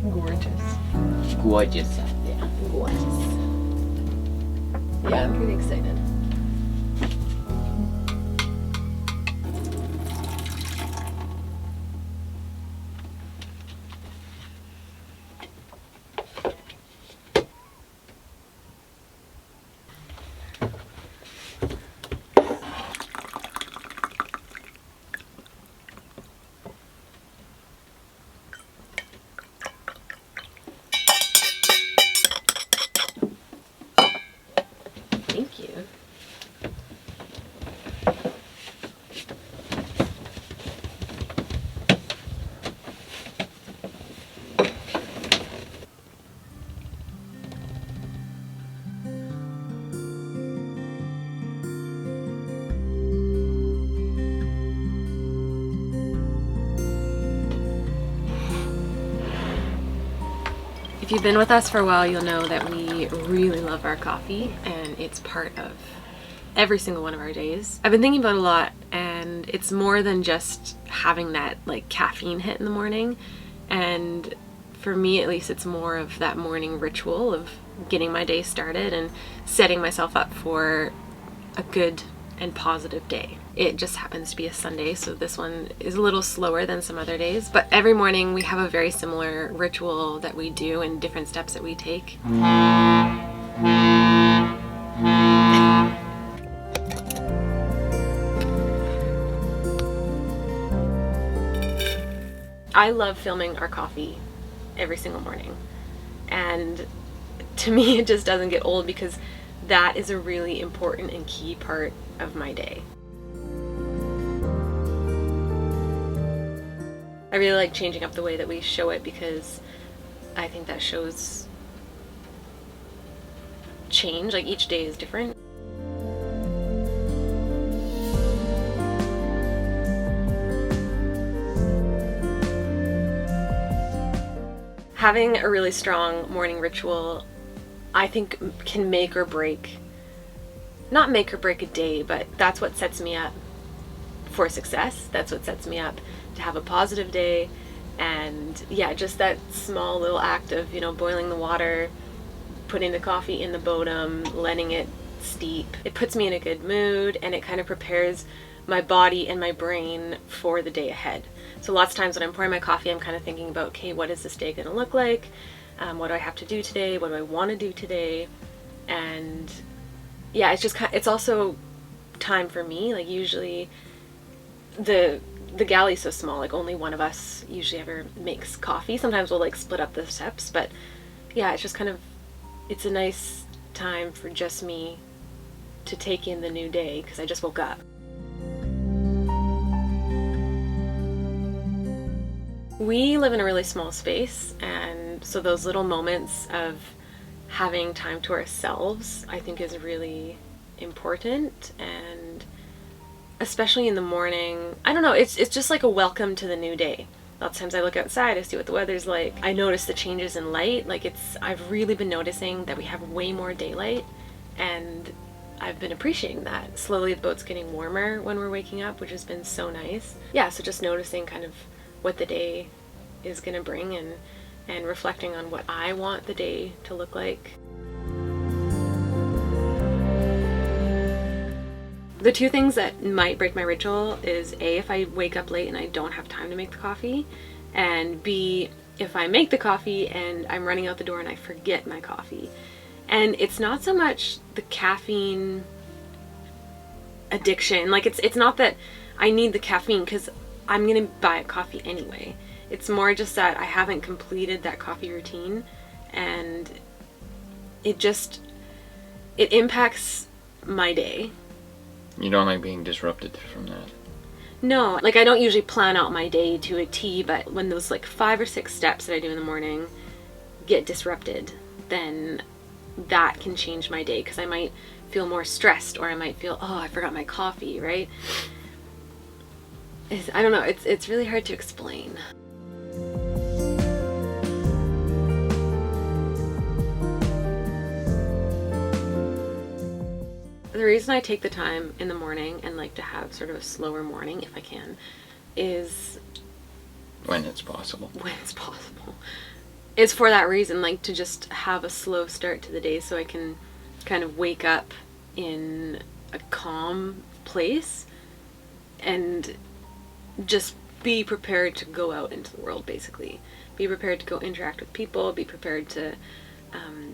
Gorgeous. Gorgeous out there. Gorgeous. Yeah, I'm pretty excited. Thank you. If you've been with us for a while, you'll know that we really love our coffee, and it's part of every single one of our days. I've been thinking about it a lot, and it's more than just having that like caffeine hit in the morning. And for me, at least, it's more of that morning ritual of getting my day started and setting myself up for a good and positive day. It just happens to be a Sunday, so this one is a little slower than some other days, but every morning we have a very similar ritual that we do and different steps that we take. I love filming our coffee every single morning, and to me it just doesn't get old because that is a really important and key part of my day. I really like changing up the way that we show it because I think that shows change, like each day is different. Having a really strong morning ritual, I think, can make or break, not make or break a day, but that's what sets me up for success. That's what sets me up to have a positive day. And yeah, just that small little act of, boiling the water, putting the coffee in the bodum, letting it steep. It puts me in a good mood, and it kind of prepares my body and my brain for the day ahead. So lots of times when I'm pouring my coffee, I'm kind of thinking about, okay, what is this day going to look like? What do I have to do today? What do I want to do today? And yeah, it's also time for me. Like usually the galley's so small, like only one of us usually ever makes coffee. Sometimes we'll like split up the steps, but yeah, it's just it's a nice time for just me to take in the new day because I just woke up. We live in a really small space, and so those little moments of having time to ourselves, I think, is really important. And especially in the morning, I don't know, it's just like a welcome to the new day. Lots of times I look outside, I see what the weather's like. I notice the changes in light. I've really been noticing that we have way more daylight, and I've been appreciating that. Slowly the boat's getting warmer when we're waking up, which has been so nice. Yeah, so just noticing kind of what the day is going to bring and reflecting on what I want the day to look like. The two things that might break my ritual is A, if I wake up late and I don't have time to make the coffee, and B, if I make the coffee and I'm running out the door and I forget my coffee. And it's not so much the caffeine addiction. Like it's not that I need the caffeine because I'm gonna buy a coffee anyway. It's more just that I haven't completed that coffee routine, and it impacts my day. You don't like being disrupted from that? No, like I don't usually plan out my day to a T, but when those like 5 or 6 steps that I do in the morning get disrupted, then that can change my day because I might feel more stressed, or I might feel, oh, I forgot my coffee, right? I don't know, it's really hard to explain. The reason I take the time in the morning and like to have sort of a slower morning, if I can, is when it's possible. When it's possible. is for that reason, like to just have a slow start to the day so I can kind of wake up in a calm place and just be prepared to go out into the world, basically. Be prepared to go interact with people, be prepared to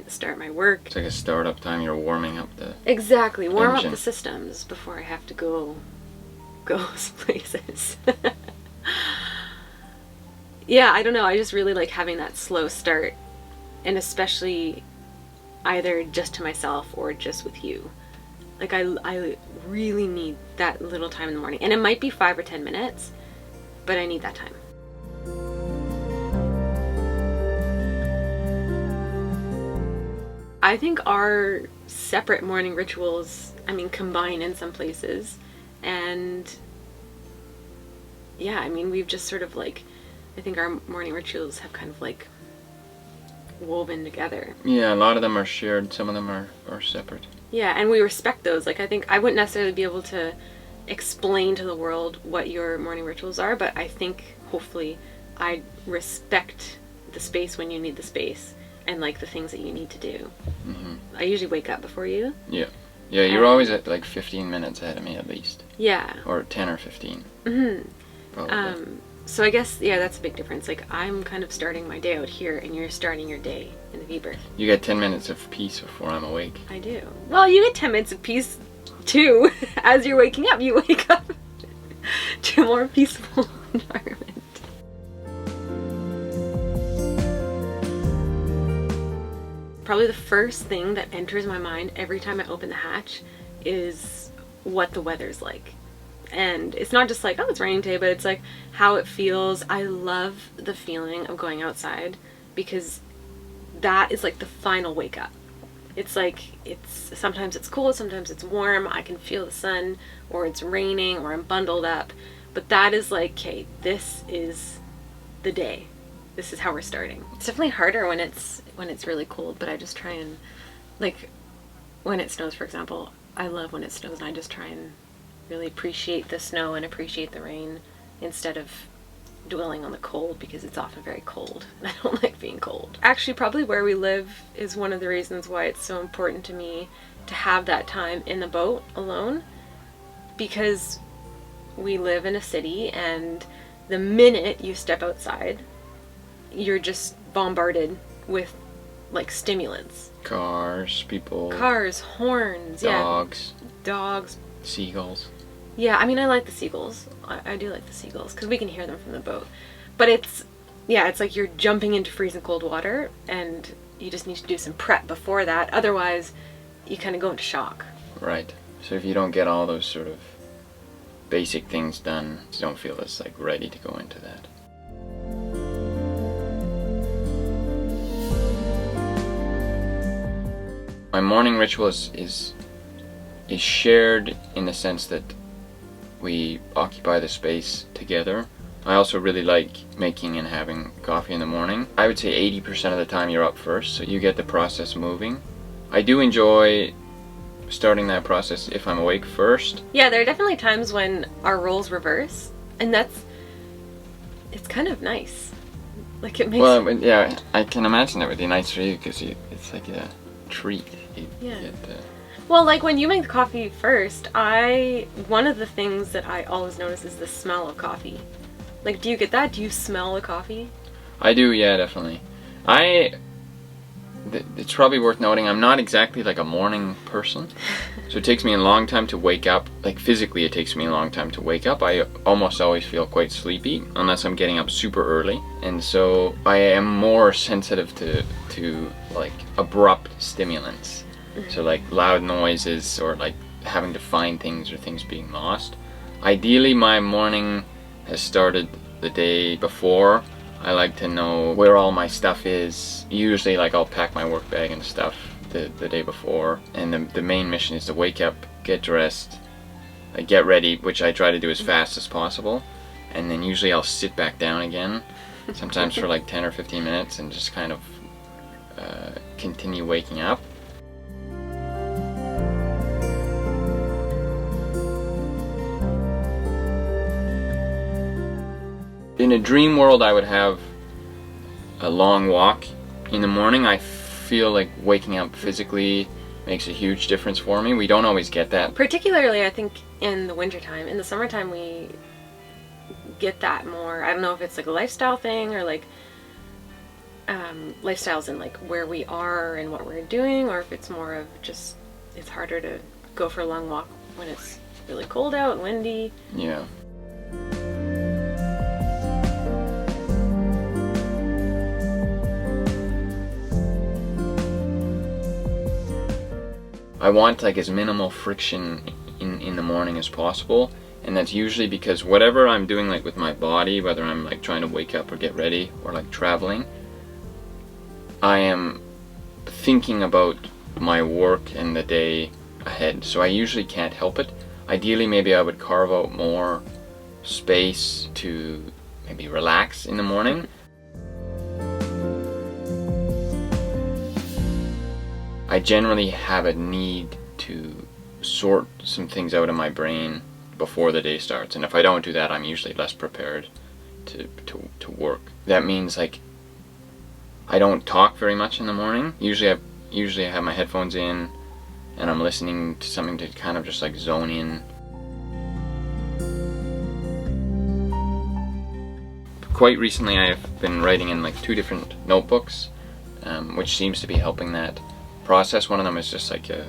start my work. It's like a startup time, you're warming up the Exactly, warm engine. up the systems before I have to go places. Yeah, I don't know, I just really like having that slow start, and especially either just to myself or just with you. Like I really need that little time in the morning, and it might be 5 or 10 minutes, but I need that time. I think our separate morning rituals, I mean, combine in some places, and yeah, I mean, we've just sort of like, I think our morning rituals have kind of like woven together. Yeah, a lot of them are shared, some of them are separate. Yeah, and we respect those. Like, I think I wouldn't necessarily be able to explain to the world what your morning rituals are, but I think hopefully I respect the space when you need the space and like the things that you need to do. Mm-hmm. I usually wake up before you. Yeah, you're always at like 15 minutes ahead of me at least. Yeah. Or 10 or 15. Mm-hmm. Probably. So I guess, yeah, that's a big difference. Like, I'm kind of starting my day out here, and you're starting your day in the Weber. You get 10 minutes of peace before I'm awake. I do. Well, you get 10 minutes of peace, too. As you're waking up, you wake up to a more peaceful environment. Probably the first thing that enters my mind every time I open the hatch is what the weather's like. And it's not just like, oh, it's raining today, but it's like how it feels. I love the feeling of going outside because that is like the final wake up. It's like, sometimes it's cold, sometimes it's warm, I can feel the sun, or it's raining, or I'm bundled up. But that is like, okay, this is the day. This is how we're starting. It's definitely harder when it's really cold, but I just try and, like, when it snows, for example, I love when it snows, and I just try and really appreciate the snow and appreciate the rain instead of dwelling on the cold, because it's often very cold and I don't like being cold. Actually, probably where we live is one of the reasons why it's so important to me to have that time in the boat alone, because we live in a city and the minute you step outside you're just bombarded with like stimulants. Cars, people. Cars, horns, dogs. Yeah. Dogs. Seagulls. Yeah, I mean, I like the seagulls. I do like the seagulls because we can hear them from the boat. But it's like you're jumping into freezing cold water and you just need to do some prep before that. Otherwise, you kind of go into shock. Right. So if you don't get all those sort of basic things done, you don't feel as like ready to go into that. My morning ritual is shared in the sense that we occupy the space together. I also really like making and having coffee in the morning. I would say 80% of the time you're up first, so you get the process moving. I do enjoy starting that process if I'm awake first. Yeah, there are definitely times when our roles reverse, and it's kind of nice. Like, it makes... Well, yeah, I can imagine that would be nice for you because it's like a treat. Yeah. Well, like when you make the coffee first, one of the things that I always notice is the smell of coffee. Like, do you get that? Do you smell the coffee? I do, yeah, definitely. It's probably worth noting, I'm not exactly like a morning person. So it takes me a long time to wake up. Like, physically it takes me a long time to wake up. I almost always feel quite sleepy unless I'm getting up super early. And so I am more sensitive to like abrupt stimulants. So like loud noises or like having to find things or things being lost. Ideally my morning has started the day before. I like to know where all my stuff is. Usually like I'll pack my work bag and stuff the day before. And the main mission is to wake up, get dressed, get ready, which I try to do as fast as possible. And then usually I'll sit back down again, sometimes for like 10 or 15 minutes and just kind of continue waking up. In a dream world, I would have a long walk in the morning, I feel like waking up physically makes a huge difference for me. We don't always get that. Particularly, I think, in the wintertime. In the summertime, we get that more. I don't know if it's like a lifestyle thing or like lifestyles in like where we are and what we're doing, or if it's more of just it's harder to go for a long walk when it's really cold out and windy. Yeah. I want like as minimal friction in the morning as possible, and that's usually because whatever I'm doing like with my body, whether I'm like trying to wake up or get ready or like traveling, I am thinking about my work and the day ahead, so I usually can't help it. Ideally, maybe I would carve out more space to maybe relax in the morning. I generally have a need to sort some things out in my brain before the day starts, and if I don't do that, I'm usually less prepared to work. That means like I don't talk very much in the morning. Usually I have my headphones in and I'm listening to something to kind of just like zone in. Quite recently I have been writing in like 2 different notebooks, which seems to be helping that process. One of them is just like a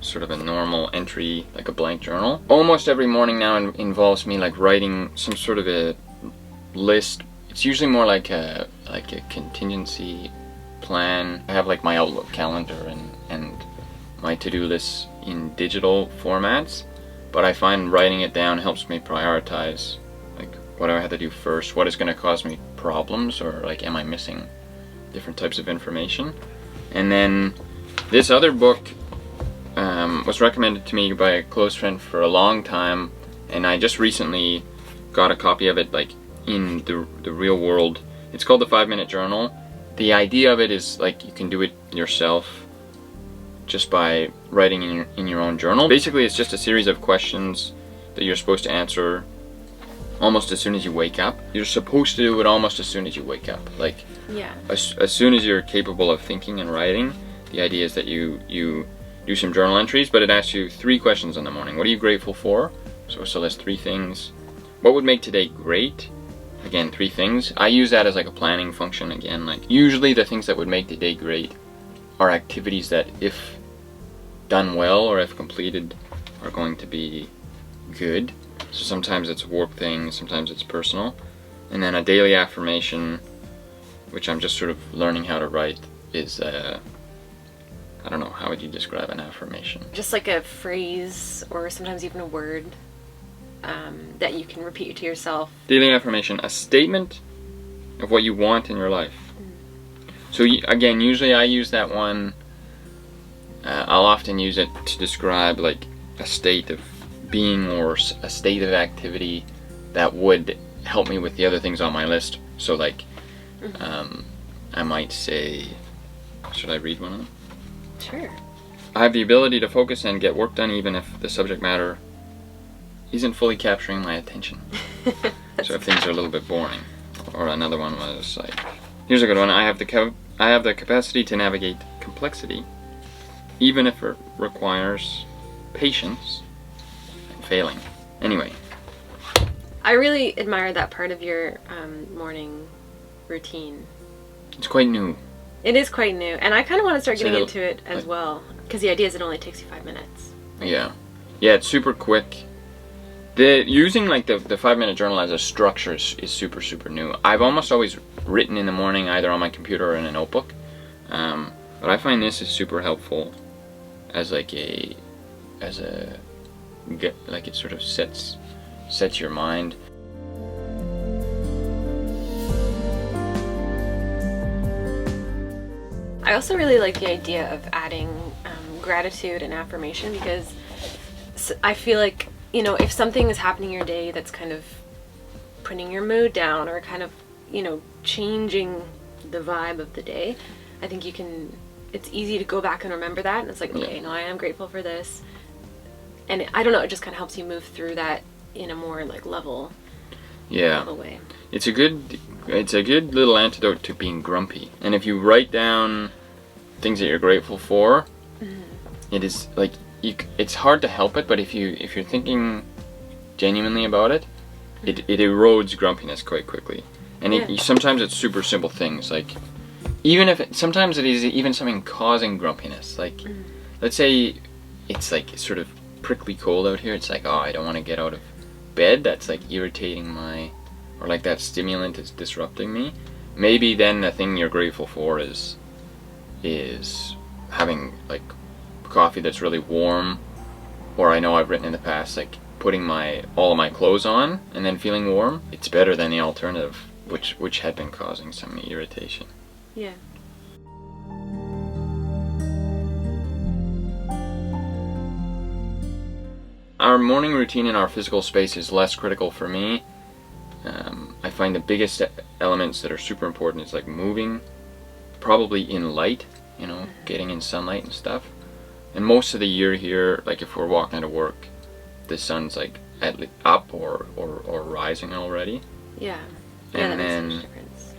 sort of a normal entry, like a blank journal. Almost every morning now involves me like writing some sort of a list. It's usually more like a contingency plan. I have like my Outlook calendar and my to-do lists in digital formats, but I find writing it down helps me prioritize like what do I have to do first, what is going to cause me problems, or like am I missing different types of information. And then this other book was recommended to me by a close friend for a long time, and I just recently got a copy of it like in the real world. It's called the 5-Minute Journal. The idea of it is like you can do it yourself just by writing in your own journal. Basically it's just a series of questions that you're supposed to answer almost as soon as you wake up. You're supposed to do it almost as soon as you wake up. Like Yeah. as soon as you're capable of thinking and writing, the idea is that you do some journal entries, but it asks you 3 questions in the morning. What are you grateful for? So that's 3 things. What would make today great? Again, 3 things. I use that as like a planning function again. Like usually the things that would make the day great are activities that if done well or if completed are going to be good. So sometimes it's work things, sometimes it's personal. And then a daily affirmation, which I'm just sort of learning how to write, is I don't know, how would you describe an affirmation? Just like a phrase or sometimes even a word that you can repeat to yourself. Daily affirmation, a statement of what you want in your life. So again, usually I use that one, I'll often use it to describe like a state of being or a state of activity that would help me with the other things on my list. So like I might say, should I read one of them? Sure. I have the ability to focus and get work done even if the subject matter isn't fully capturing my attention. So if things are a little bit boring. Or another one was like, here's a good one. I have the capacity to navigate complexity, even if it requires patience and failing. Anyway. I really admire that part of your morning routine. It's quite new. It is quite new, and I kind of want to start So getting into it as well, because the idea is it only takes you 5 minutes. Yeah, it's super quick. Using like the 5-minute journal as a structure is super new. I've almost always written in the morning either on my computer or in a notebook, but I find this is super helpful as like it sort of sets your mind. I also really like the idea of adding gratitude and affirmation, because I feel like, you know, if something is happening in your day that's kind of putting your mood down or kind of, you know, changing the vibe of the day, I think it's easy to go back and remember that, and it's like, okay, no, I am grateful for this. And I don't know, it just kind of helps you move through that in a more like level way. It's a good it's a good little antidote to being grumpy. And if you write down things that you're grateful for, it is like it's hard to help it, but if you're thinking genuinely about it, it erodes grumpiness quite quickly. And sometimes it's super simple things, like sometimes it is even something causing grumpiness. Like let's say it's like sort of prickly cold out here. It's like, oh, I don't want to get out of bed. That's like irritating or like that stimulant is disrupting me. Maybe then the thing you're grateful for is having like coffee that's really warm, or I know I've written in the past, like putting all of my clothes on and then feeling warm. It's better than the alternative, which had been causing some irritation. Yeah. Our morning routine in our physical space is less critical for me. I find the biggest elements that are super important is like moving, probably in light, getting in sunlight and stuff. And most of the year here, like if we're walking to work, the sun's like up or rising already. Yeah. And that then, makes a huge difference.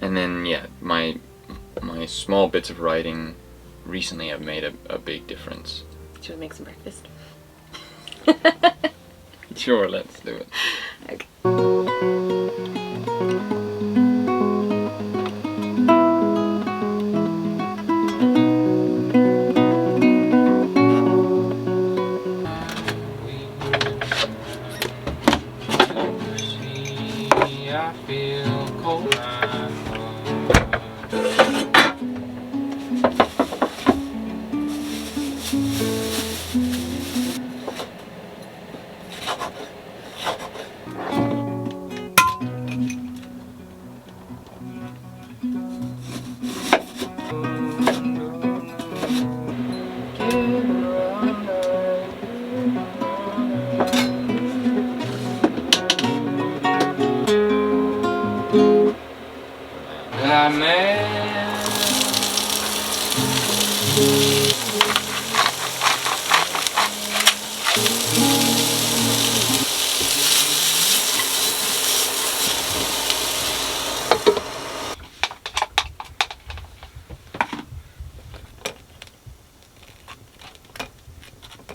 And then yeah, my small bits of writing recently have made a big difference. Should we make some breakfast? Sure, let's do it. Okay. I feel cold.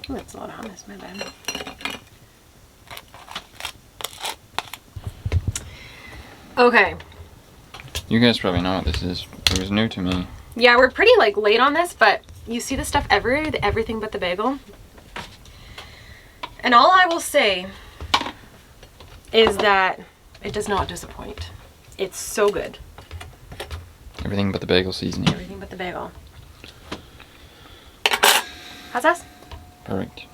Oh, that's a lot of hummus, my bad. Okay. You guys probably know what this is. It was new to me. Yeah, we're pretty like late on this, but you see the stuff everywhere, everything but the bagel. And all I will say is that it does not disappoint. It's so good. Everything but the bagel seasoning. Everything but the bagel. How's that? Perfect.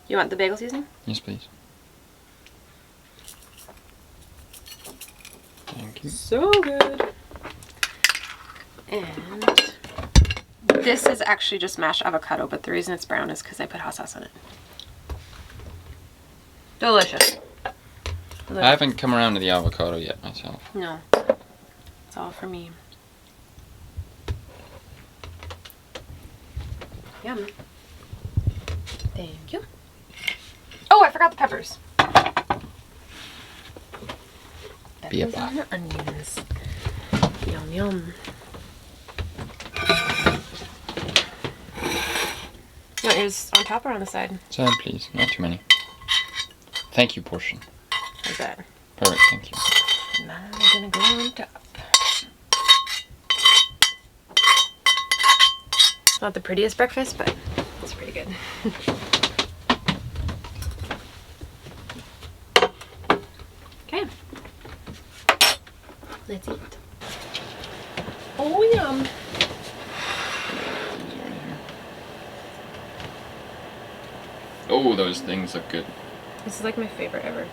You want the bagel seasoning? Yes, please. Thank you. So good. And this is actually just mashed avocado, but the reason it's brown is because I put hot sauce on it. Delicious. I haven't come around to the avocado yet myself. No. It's all for me. Yum. Thank you. Oh, I forgot the peppers. Be a Peppers and onions. Yum, yum. You want yours on top or on the side? Side, please. Not too many. Thank you, portion. How's that? Perfect, thank you. And I'm gonna go on top. It's not the prettiest breakfast, but it's pretty good. Okay. Let's eat. Oh, yum. Oh, those things look good. This is like my favorite ever.